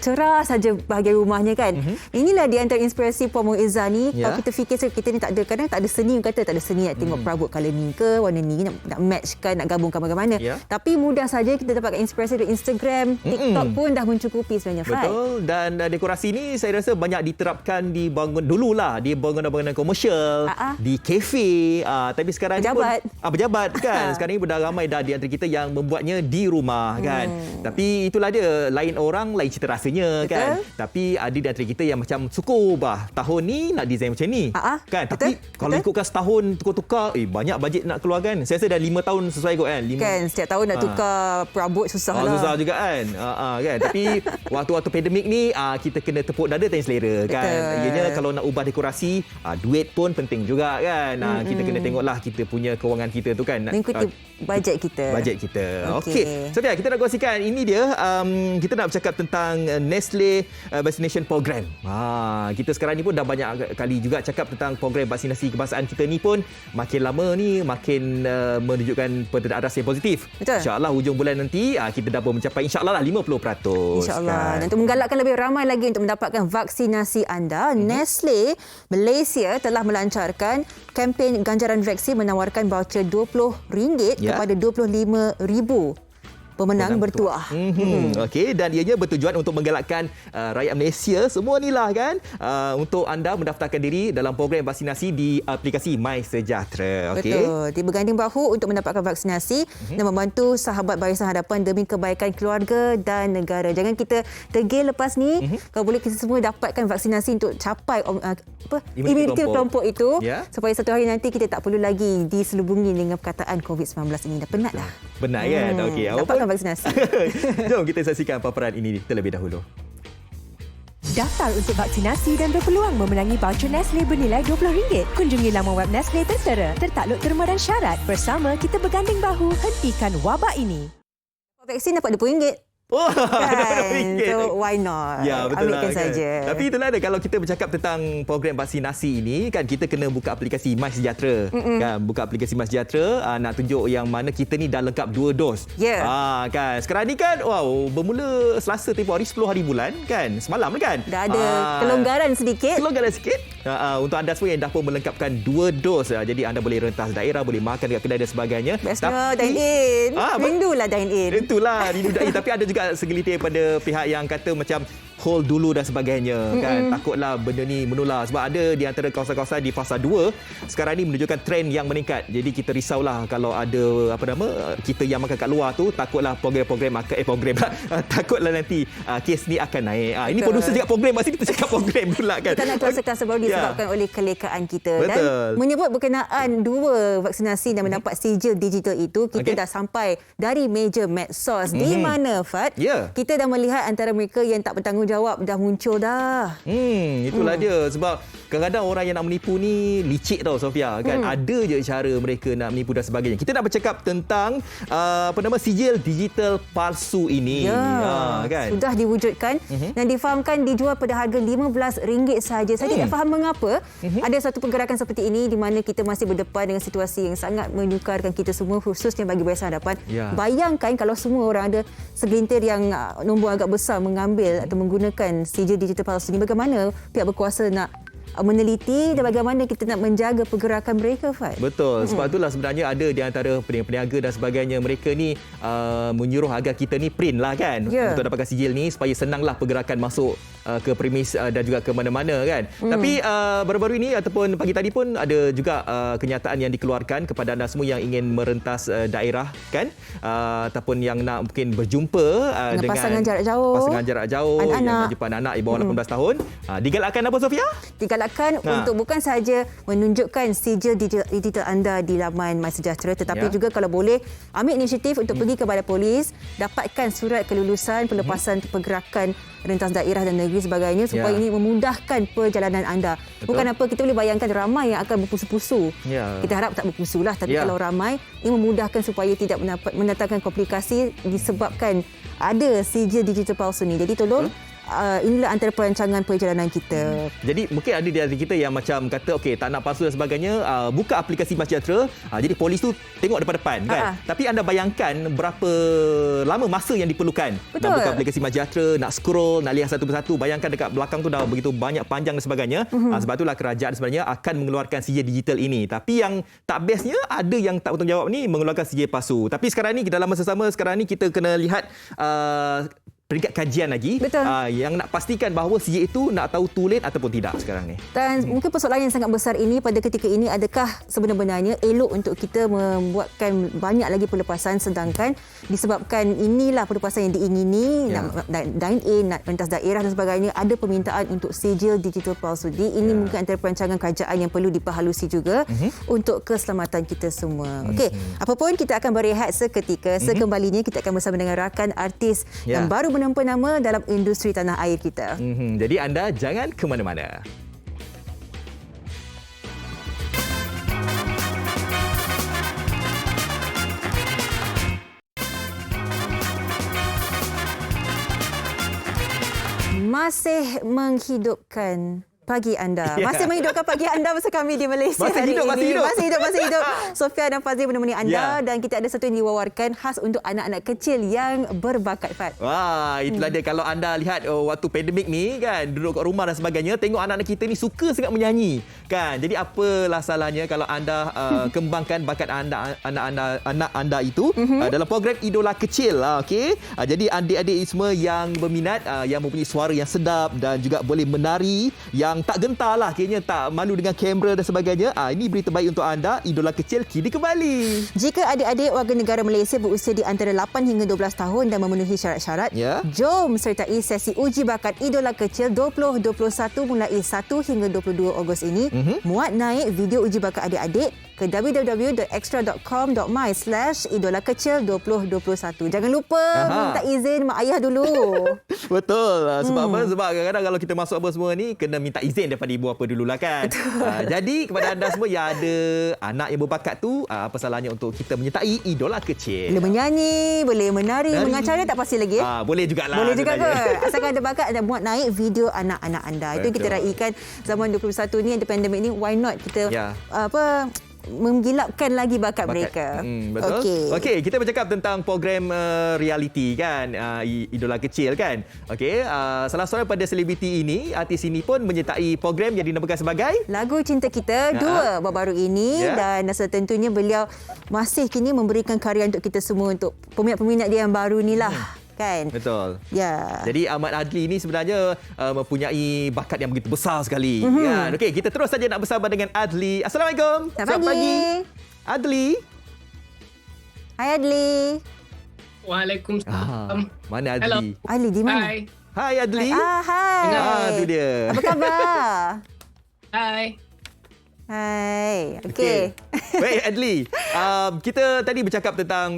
cerah saja bahagian rumahnya kan. Inilah di antara inspirasi Puan Muizzah ni. Kalau kita fikir kita ni tak ada, kadang tak ada seni, orang kata tak ada seni nak tengok perabot colour ni ke, warna ni, nak matchkan, nak gabungkan bagaimana. Tapi mudah saja kita dapatkan inspirasi dari Instagram, TikTok pun dah mencukupi sebenarnya. Betul. Dan dekorasi ni saya rasa banyak diterapkan di bangun dululah, di bangunan-bangunan komersial, di kafe, tapi sekarang pejabat. ni pun pejabat kan. Sekarang ni dah ramai dah di antara kita yang membuatnya di rumah kan. Tapi itulah dia, lain orang lain cita rasanya. Betul. Kan. Tapi ada di antara kita yang macam sukur tahun ni nak design macam ni. Kan. Betul. Tapi kalau ikutkan setahun tukar-tukar, banyak bajet nak keluarkan. Saya rasa dah 5 tahun sesuai kot kan. Kan setiap tahun nak tukar perabot susah lah. Susah juga kan. Kan. Tapi waktu-waktu pandemik ni kita kena tepuk dada tanya selera kan. Ianya kalau nak ubah dekorasi, duit pun penting juga kan. Kita kena tengoklah kita punya kewangan kita tu kan. Mengikuti bajet kita. Okey. Sofia, kita nak kongsikan ini dia. Kita nak bercakap tentang Nestle Vaccination Program. Kita sekarang ni pun dah banyak kali juga cakap tentang program vaksinasi kebangsaan kita ni pun makin lama ni makin menunjukkan pendaras yang positif. InsyaAllah hujung bulan nanti kita dapat mencapai insyaAllah lah 50%. InsyaAllah. Dan untuk menggalakkan lebih ramai lagi untuk mendapatkan vaksinasi anda, Nestle Malaysia telah melancarkan kempen ganjaran vaksin menawarkan voucher RM20 kepada 25,000 pemenang bertuah. Okey, dan ianya bertujuan untuk menggalakkan rakyat Malaysia semua ni lah kan untuk anda mendaftarkan diri dalam program vaksinasi di aplikasi MySejahtera. Okey. Betul. Dia berganding bahu untuk mendapatkan vaksinasi dan membantu sahabat Barisan Hadapan demi kebaikan keluarga dan negara. Jangan kita degil lepas ni. Kalau boleh kita semua dapatkan vaksinasi untuk capai imuniti kelompok itu supaya satu hari nanti kita tak perlu lagi diselubungi dengan perkataan COVID-19 ini. Dah penat dah. Benar kan? Okey. Dapatkan vaksinasi. Jom kita saksikan paparan ini terlebih dahulu. Daftar untuk vaksinasi dan berpeluang memenangi voucher Nestle bernilai RM20. Kunjungi laman web Nestle tertera. Tertakluk terma dan syarat. Bersama kita berganding bahu hentikan wabak ini. Vaksin dapat RM20. Kan? So why not? Ya, betul ambilkan lah, kan? saja. Tapi itulah dia, kalau kita bercakap tentang program vaksinasi ini kan, kita kena buka aplikasi MySejahtera. Kan, buka aplikasi MySejahtera nak tunjuk yang mana kita ni dah lengkap 2 dos. Kan. Sekarang ni kan bermula Selasa tempoh hari 10 hari bulan kan. Semalam kan. Dah ada kelonggaran sedikit. Untuk anda semua yang dah pun melengkapkan 2 dos. Jadi anda boleh rentas daerah, boleh makan dekat kedai dan sebagainya. Bestnya dine in. Rindulah dine in. Itulah rindu dine in. Tapi ada juga segelintir pada pihak yang kata macam hold dulu dan sebagainya kan, takutlah benda ni menular sebab ada di antara kawasan-kawasan di fasa 2 sekarang ni menunjukkan trend yang meningkat. Jadi kita risaulah kalau ada kita yang makan kat luar tu, takutlah program takutlah nanti kes ni akan naik. Ini producer cakap program, masih kita cakap program pula kan. Kita nak klase-klase baru disebabkan oleh kelekaan kita. Betul. Dan menyebut berkenaan 2 vaksinasi dan mendapat sijil digital itu, kita dah sampai dari meja medsos di mana Fat kita dah melihat antara mereka yang tak bertanggungjawab dah muncul dah. Itulah dia, sebab kadang-kadang orang yang nak menipu ni licik tau Sofia kan. Ada je cara mereka nak menipu dan sebagainya. Kita nak bercakap tentang sijil digital palsu ini. Kan? Sudah diwujudkan dan difahamkan dijual pada harga RM15 sahaja. Saya tidak faham mengapa ada satu pergerakan seperti ini di mana kita masih berdepan dengan situasi yang sangat menyukarkan kita semua, khususnya bagi Barisan Hadapan. Bayangkan kalau semua orang ada segelintir yang nombor agak besar mengambil atau menggunakan sijil digital palsu ini, bagaimana pihak berkuasa nak meneliti dan bagaimana kita nak menjaga pergerakan mereka, Fad? Betul. Sebab itulah sebenarnya ada di antara peniaga dan sebagainya, mereka ni menyuruh agar kita ni print lah kan untuk dapatkan sijil ni supaya senanglah pergerakan masuk ke premis dan juga ke mana-mana kan. Tapi baru-baru ini ataupun pagi tadi pun ada juga kenyataan yang dikeluarkan kepada anda semua yang ingin merentas daerah kan, ataupun yang nak mungkin berjumpa dengan pasangan jarak jauh, yang nak jumpa anak-anak di bawah 18 tahun. Digalakkan apa Sofia? Digalakkan untuk bukan sahaja menunjukkan sijil digital anda di laman MySejahtera, tetapi juga kalau boleh ambil inisiatif untuk pergi kepada polis, dapatkan surat kelulusan pelepasan pergerakan rentas daerah dan negeri sebagainya supaya ini memudahkan perjalanan anda. Bukan apa, kita boleh bayangkan ramai yang akan berpusu-pusu. Kita harap tak berpusu lah, tapi kalau ramai, ini memudahkan supaya tidak mendatangkan komplikasi disebabkan ada sijil digital palsu ni. Jadi tolong inilah antara perancangan perjalanan kita. Jadi mungkin ada di kita yang macam kata okey tak nak palsu dan sebagainya, buka aplikasi MySejahtera, jadi polis tu tengok depan-depan kan. Tapi anda bayangkan berapa lama masa yang diperlukan. Betul. Nak buka aplikasi MySejahtera, nak scroll, nak lihat satu persatu. Bayangkan dekat belakang tu dah begitu banyak panjang dan sebagainya. Sebab itulah kerajaan sebenarnya akan mengeluarkan sijil digital ini. Tapi yang tak bestnya ada yang tak bertanggungjawab ni mengeluarkan sijil palsu. Tapi sekarang ni dalam masa sama sekarang ni kita kena lihat peringkat kajian lagi yang nak pastikan bahawa sijil itu nak tahu tulen ataupun tidak sekarang ni. Dan mungkin persoalan yang sangat besar ini pada ketika ini, adakah sebenarnya elok untuk kita membuatkan banyak lagi pelepasan sedangkan disebabkan inilah pelepasan yang diingini, nak dine-in, nak pentas daerah dan sebagainya, ada permintaan untuk sijil digital palsu. Ini mungkin antara perancangan kerajaan yang perlu diperhalusi juga untuk keselamatan kita semua. Okey, apapun kita akan berehat seketika. Sekembalinya kita akan bersama dengan rakan artis yang baru menempa nama dalam industri tanah air kita. Jadi anda jangan ke mana-mana. Masih menghidupkan pagi anda. Masih menghidupkan pagi anda bersama kami di Malaysia masih hidup. Masih hidup. Sofia dan Fazil menemani anda dan kita ada satu yang diwawarkan khas untuk anak-anak kecil yang berbakat, Fat. Wah, itulah dia. Kalau anda lihat waktu pandemik ni kan, duduk kat rumah dan sebagainya, tengok anak-anak kita ni suka sangat menyanyi kan. Jadi apalah salahnya kalau anda kembangkan bakat anak anda itu dalam program Idola Kecil. Okey. Jadi adik-adik semua yang berminat, yang mempunyai suara yang sedap dan juga boleh menari, yang tak gentar lah, kayaknya tak malu dengan kamera dan sebagainya. Ini berita baik untuk anda. Idola Kecil kini kembali. Jika adik-adik warga negara Malaysia berusia di antara 8 hingga 12 tahun dan memenuhi syarat-syarat, jom sertai sesi uji bakat Idola Kecil 2021 mulai 1 hingga 22 Ogos ini. Muat naik video uji bakat adik-adik ke www.extra.com.my/idolakecil2021. Jangan lupa minta izin mak ayah dulu. Betul. Sebab apa? Sebab kadang-kadang kalau kita masuk apa semua ni, kena minta izin daripada ibu apa dululah kan. Jadi kepada anda semua yang ada anak yang berbakat tu, apa salahnya untuk kita menyertai Idola Kecil. Boleh menyanyi, boleh menari, mengacara tak pasti lagi. Boleh jugalah. Boleh juga ke? Asalkan ada bakat, ada muat naik video anak-anak anda. Itu yang kita raikan zaman 21 ni, ada pandemik ni, why not kita menggilapkan lagi bakat mereka. Betul. Okey, kita bercakap tentang program reality kan, Idola Kecil kan. Okey, salah seorang pada selebriti ini, artis ini pun menyertai program yang dinamakan sebagai Lagu Cinta Kita 2 baru-baru ini dan tentunya beliau masih kini memberikan karya untuk kita semua, untuk peminat-peminat dia yang baru ni lah. Kan? Betul. Ya. Jadi Ahmad Adli ni sebenarnya mempunyai bakat yang begitu besar sekali. Kan? Okey, kita terus saja nak bersama dengan Adli. Assalamualaikum. Selamat pagi. Adli. Hai Adli. Waalaikumsalam. Mana Adli? Hello. Adli di mana? Hai Adli. Hai. Itu dia. Apa khabar? Hai. Okey. Baik Adli, kita tadi bercakap tentang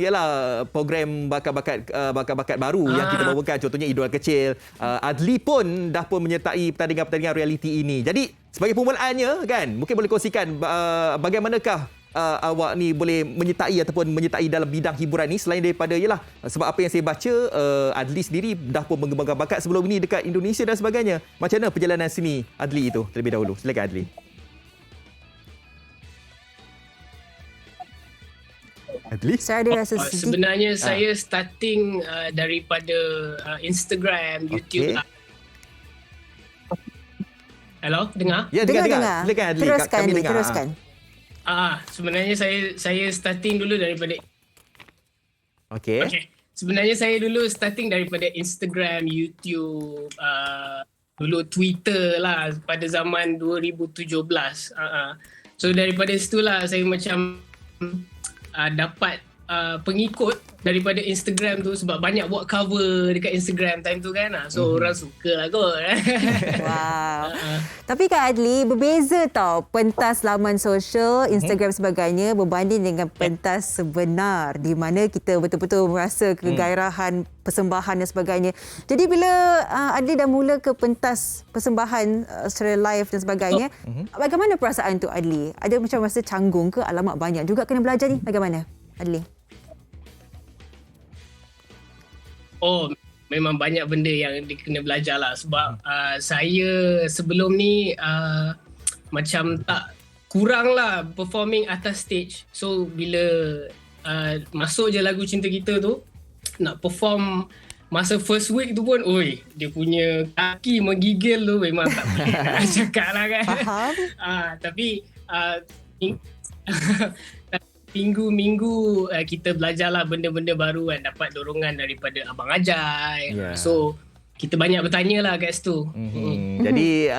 program bakat-bakat baru yang kita bawakan, contohnya Idola Kecil. Adli pun dah menyertai pertandingan-pertandingan reality ini. Jadi sebagai permulaannya kan, mungkin boleh kongsikan bagaimanakah awak ni boleh menyertai dalam bidang hiburan ni, selain daripada sebab apa yang saya baca, Adli sendiri dah pun mengembangkan bakat sebelum ini dekat Indonesia dan sebagainya. Macam mana perjalanan sini Adli itu terlebih dahulu? Silakan Adli. Saya ada rasa sedih. Sebenarnya saya starting daripada Instagram, YouTube. Hello, dengar? Ya, dengar. Silakan Adli. Teruskan. Sebenarnya saya starting dulu daripada Okey. Sebenarnya saya dulu starting daripada Instagram, YouTube, dulu Twitter lah pada zaman 2017. So daripada situlah saya macam dapat pengikut daripada Instagram tu, sebab banyak buat cover dekat Instagram time tu kan. So orang suka lah kot. Wow. Tapi Kak Adli, berbeza tau pentas laman sosial, Instagram sebagainya berbanding dengan pentas sebenar di mana kita betul-betul merasa kegairahan persembahan dan sebagainya. Jadi bila Adli dah mula ke pentas persembahan secara live dan sebagainya, bagaimana perasaan tu Adli? Ada macam rasa canggung ke? Alamak, banyak juga kena belajar ni. Bagaimana Adli? memang banyak benda yang dia kena belajar lah. Sebab saya sebelum ni macam tak kurang lah performing atas stage. So bila masuk je lagu Cinta Kita tu, nak perform masa first week tu pun, dia punya kaki menggigil tu memang tak boleh nak cakap lah kan. Faham. Tapi minggu-minggu kita belajarlah benda-benda baru kan, dapat dorongan daripada Abang Ajai. So kita banyak bertanya lah kat situ. Jadi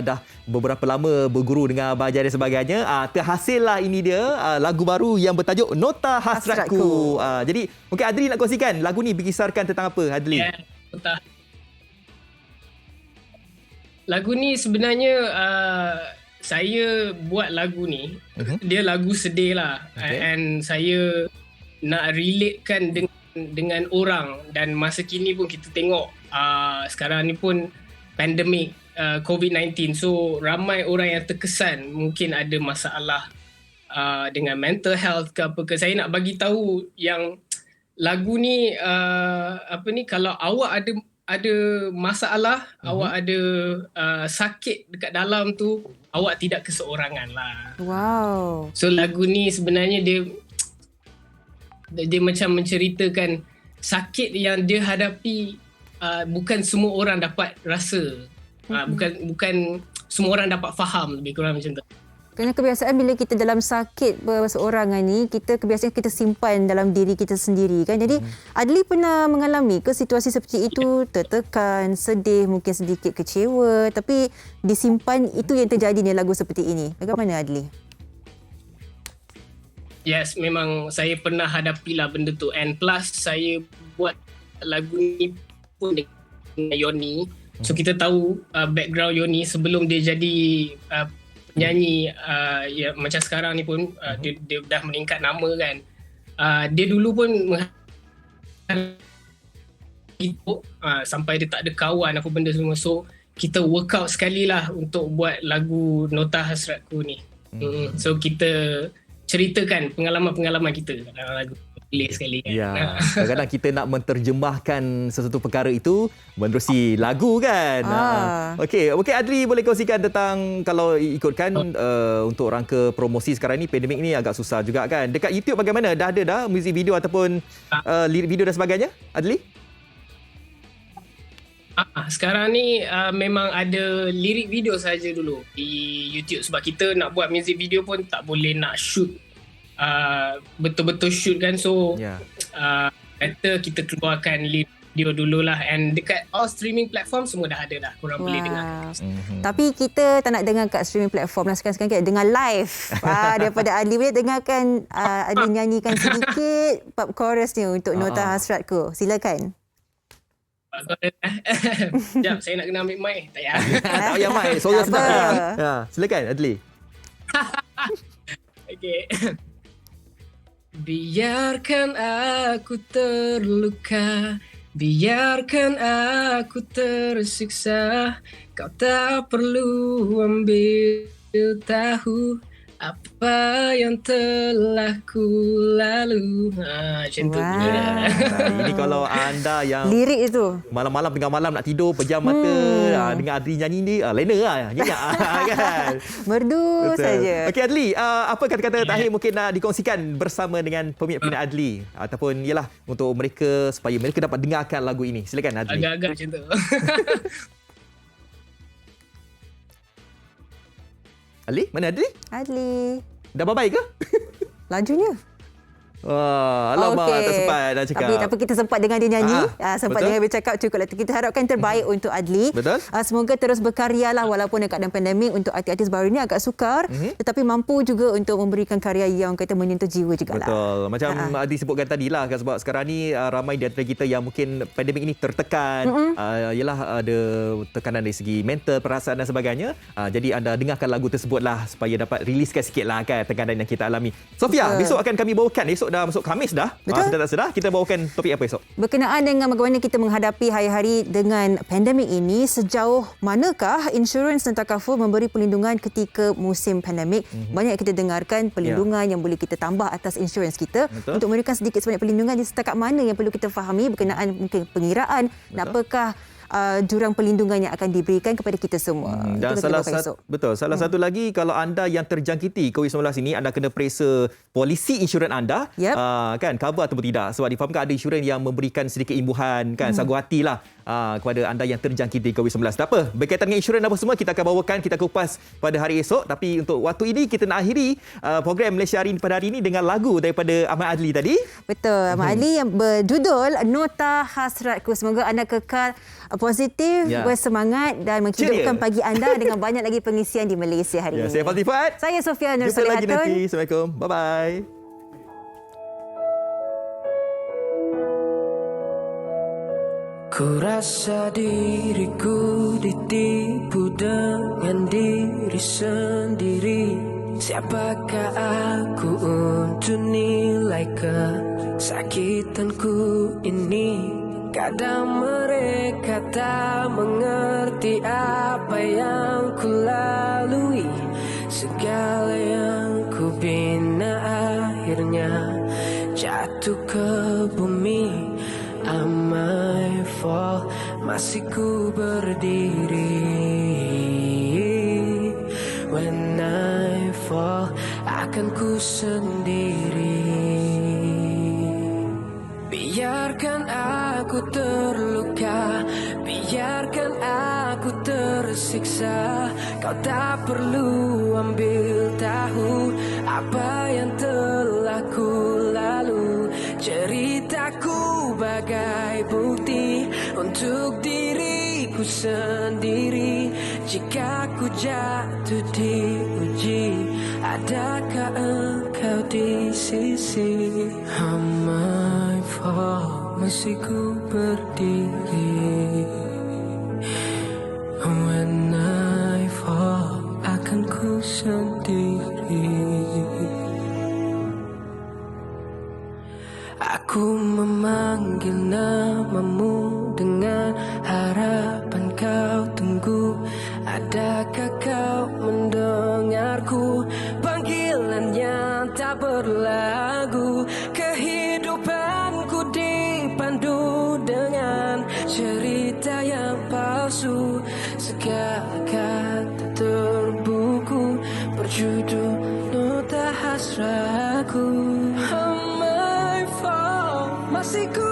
dah beberapa lama berguru dengan Abang Ajai dan sebagainya. Terhasil lah ini dia lagu baru yang bertajuk Nota Hasratku. Jadi mungkin Adli nak kongsikan lagu ni berkisarkan tentang apa, Adli? Lagu ni sebenarnya saya buat lagu ni, dia lagu sedih lah. And saya nak relatekan dengan orang, dan masa kini pun kita tengok sekarang ni pun pandemik COVID-19, so ramai orang yang terkesan mungkin ada masalah dengan mental health ke apa ke. Saya nak bagi tahu yang lagu ni kalau awak ada masalah, awak ada sakit dekat dalam tu, awak tidak keseorangan lah. Wow. So lagu ni sebenarnya dia macam menceritakan sakit yang dia hadapi. Bukan semua orang dapat rasa, bukan semua orang dapat faham, lebih kurang macam tu. Kerana kebiasaan bila kita dalam sakit berseorangan ni, kebiasaan kita simpan dalam diri kita sendiri kan. Jadi Adli pernah mengalami ke situasi seperti itu, tertekan, sedih, mungkin sedikit kecewa, tapi disimpan, itu yang terjadi di lagu seperti ini. Bagaimana Adli? Yes, memang saya pernah hadapilah benda tu, and plus saya buat lagu ni pun dengan Yoni. So kita tahu background Yoni sebelum dia jadi penyanyi macam sekarang ni pun, dia dah meningkat nama kan. Dia dulu pun sampai dia tak ada kawan apa benda semua. So kita workout sekali lah untuk buat lagu Nota Hasratku ni. So kita ceritakan pengalaman-pengalaman kita dalam lagu. Sekali kan. Ya, kadang-kadang kita nak menterjemahkan sesuatu perkara itu menerusi lagu kan. Okey, Adli boleh kongsikan tentang, kalau ikutkan untuk rangka promosi sekarang ni, pandemik ni agak susah juga kan. Dekat YouTube bagaimana? Dah ada music video ataupun lirik video dan sebagainya, Adli? Sekarang ni memang ada lirik video saja dulu di YouTube, sebab kita nak buat music video pun tak boleh nak shoot betul-betul shoot kan. So kata kita keluarkan lirik video dululah, and dekat all streaming platform semua dah ada dah, korang boleh dengar. Tapi kita tak nak dengar kat streaming platform lah, sekarang kita dengar live daripada Adli. Boleh dengarkan Adli nyanyikan sedikit pub chorus ni untuk Nota Hasratku. Silakan. Sekejap, saya nak kena ambil mic. Tak payah. Tak payah mic, suara sedap. Silakan Adli. Okay. Biarkan aku terluka, biarkan aku tersiksa, kau tak perlu ambil tahu apa yang telah ku lalu. Macam tu. Ini kalau anda yang lirik itu malam-malam tengah malam nak tidur, pejam mata, dengan Adli nyanyi ni, lena lah. Nyenyak kan. Merdu saja. Okey Adli, apa kata-kata terakhir mungkin nak dikongsikan bersama dengan peminat-peminat Adli, ataupun ialah untuk mereka, supaya mereka dapat dengarkan lagu ini. Silakan Adli. Agak-agak macam tu. Adli? Mana Adli? Adli. Dah bye-bye ke? Lajunya. Alamak, tak sempat nak cakap. Tapi kita sempat dengar dia nyanyi, sempat dengar dia bercakap, cukuplah. Kita harapkan terbaik untuk Adli. Betul. Semoga terus berkarya lah, walaupun dekat dalam pandemik. Untuk artis-artis baru ni agak sukar, tetapi mampu juga untuk memberikan karya yang kata menyentuh jiwa juga lah. Betul. Macam Adli sebutkan tadi lah, sebab sekarang ni ramai di antara kita yang mungkin pandemik ini tertekan. Ialah ada tekanan dari segi mental, perasaan dan sebagainya. Jadi anda dengarkan lagu tersebut lah, supaya dapat riliskan sikit lah kan tekanan yang kita alami. Sofia, besok akan kami bawakan esok dah masuk Khamis dah. Betul. Sedar tak sedar, kita bawakan topik apa esok? Berkenaan dengan bagaimana kita menghadapi hari-hari dengan pandemik ini, sejauh manakah insurans dan takaful memberi perlindungan ketika musim pandemik? Banyak kita dengarkan perlindungan yang boleh kita tambah atas insurans kita. Betul. Untuk memberikan sedikit sebanyak perlindungan, di setakat mana yang perlu kita fahami berkenaan mungkin pengiraan dan apakah jurang perlindungan yang akan diberikan kepada kita semua. Dan salah satu lagi, kalau anda yang terjangkiti COVID-19 ini, anda kena periksa polisi insurans anda, kan cover ataupun tidak. Sebab difahamkan ada insurans yang memberikan sedikit imbuhan, kan sagu hatilah kepada anda yang terjangkiti COVID-19. Tak apa, berkaitan dengan insurans apa semua kita akan bawakan, kita kupas pada hari esok. Tapi untuk waktu ini kita nak akhiri program Malaysia Hari ini pada hari ini dengan lagu daripada Ahmad Adli tadi. Betul, Ahmad Adli yang berjudul Nota Hasratku. Semoga anda kekal positif, bersemangat dan menghidupkan pagi anda dengan banyak lagi pengisian di Malaysia hari ini. Saya Fazli Fuad. Saya Sofia Nur Jumpa lagi Salihatun. nanti. Assalamualaikum. Bye-bye. Ku rasa diriku ditipu dengan diri sendiri. Siapakah aku untuk nilai kesakitanku ini? Kadang mereka tak mengerti apa yang ku lalui. Segala yang ku bina akhirnya jatuh ke bumi. Am I fall, masih ku berdiri. When I fall, akan ku sendiri. Biarkan aku terluka, biarkan aku tersiksa. Kau tak perlu ambil tahu apa yang telah ku lalu. Ceritaku bagai bukti untuk diriku sendiri. Jika ku jatuh diuji, adakah engkau di sisi? Am I fall, masih ku berdiri. When I fall, akan ku sendiri. Aku memanggil namamu dengan harapan kau tunggu. Adakah kau mendengarku? Panggilan yang tak berlagu. Kehidupanku dipandu dengan cerita yang palsu. Segala kata terbuku berjudul Nota Hasratku. Masih ku